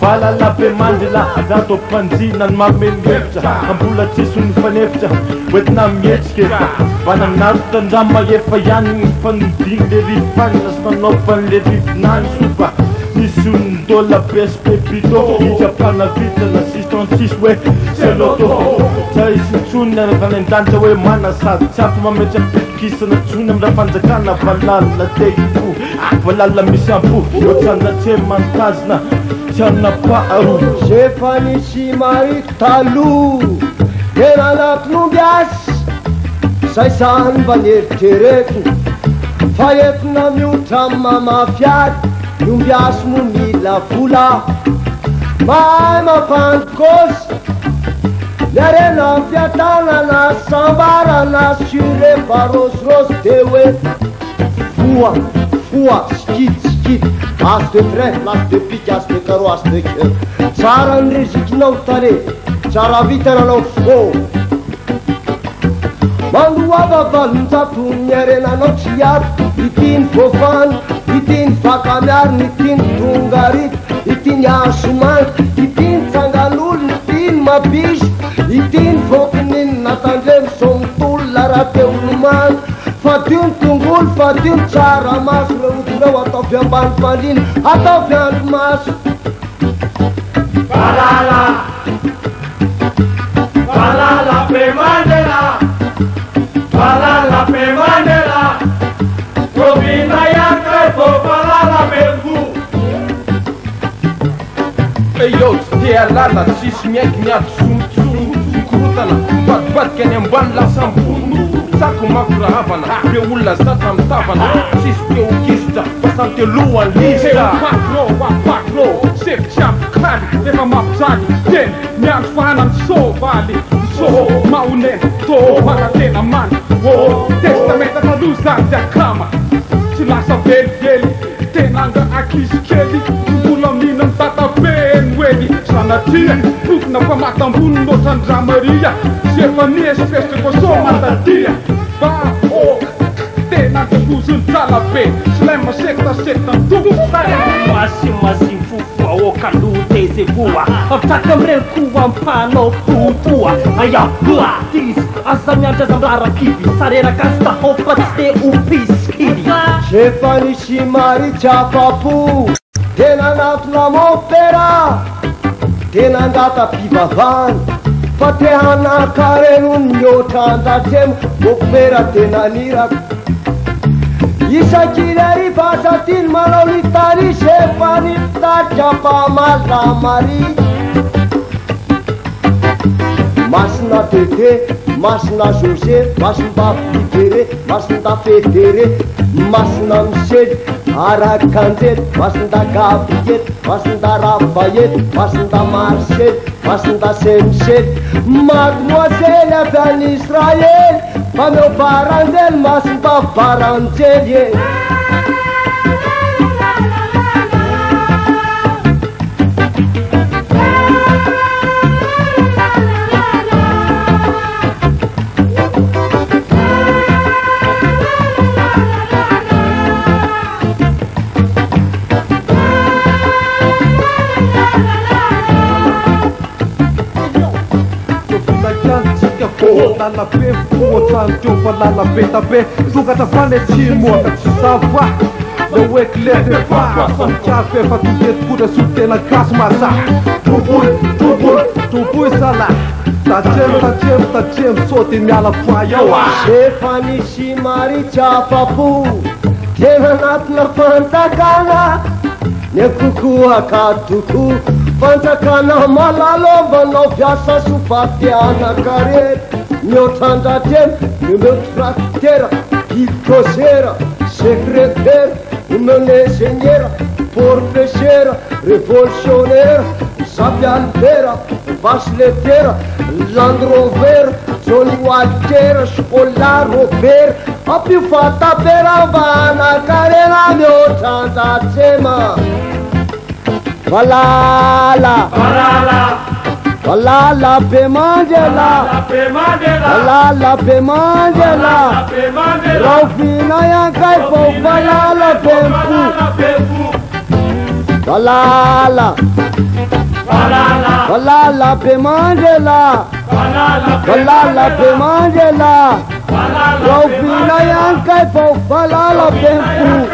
Valala pe Mandela dat o panzina în mamenepta Ambula tisun fanepta Vietnam yetsketa Vanam nartan dama ye fayan fan ding de rifan Nasman opan le rifnan supa Nisun dola bes pepito Japana vita na siston tiswe Seloto Chai sinchuna valentanta we mana sa Chap mameja kisa na chunam da panzakana Valala teifu Valala misampu Yochana cheman tazna Chana pa'aru Șefani și mari talu Era la plumbias Sai san baner terek Fayet na miutam mama fiat Plumbias mumi la fula Mai ma pan kos Lere na fiatana na sambara na Shure baros ros tewe Fua, fua, schit, schit Aste trec, aste pici, aste căru, aste chel Țara în rizic n-au tare Țara vitera n-au fo Manduava valunța tunyere na nociat Itin fofan, itin facamear, itin tungarit Itin iasuman, itin țangalul, itin mabiș Itin focnin, natangem somtul la rateu luman Fatin tungul, fatin țara mas Răuturău, atau ban palin, atau mas Valala Valala pe Mandela Valala pe Mandela Robina iarcă po Valala pe Gu Ei eu stea lala și smiec mi-a sunt crutana Bat că ne-am ban la sampu Saco macura havana Pe ula zatam tavana Sis pe o chista Bastante luan lista Pakro Sef chap kali Eva mapsani Den Nyang fanan so vali So maunen To magatena man O testamenta traduzan de kama Silasa veli Tenanga akis keli Bula minam tata ben weni Sanatia Pukna pamatambundo Sandra Maria Sefanies feste ko so matatia Ba o Tenanga kuzun talabe Slema sekta tuku Masim fufua o kalu teze bua Aptakam renkuwa mpano pupua Aya bua tis Azamia jazamblara kibi Sarera kasta hopat ste upis kidi Șefani și mari ceapapu Tena nat la opera Tena data pivavan Fatehana care nu yo tandatem Opera tena nirak Isa kireri pasatin malolitari Șefani ta ceapa mala mari Masna tete, masna Jose, masna pitere, masna fetere Masna msed, arakanzet, masna Gabriel, masna Rafael, masna Marcel, masna Semset Mademoiselle avea în Israel, pa meu paranzel, masna paranzelie Lala pe fuo tanto valala pe tabe Duga ta vale chimo ta sava Le wek le te fa Son cha fe fa tu get pura sute la kasmasa Tubui sala Ta cem sotin mi ala fayawa Șefani și mari ceapapu Tena nat la Fantacana Ne cucua ca tucu Fantacana malalo Vano viața supatiana care Meu tandatem, meu tractera Icosera, secreter Meu nesenhera, porfeșera Revoluționera, sabia altera Vasletera, Land Rover Johnny Walker, școlar Robert Api fata peravana Care la meu tandatema Valala Valala pe Mandela Valala pe Mandela Raufina ia cai po Valala pe Valala Valala pe Mandela Valala pe Mandela Rovina Iancai Valala pentru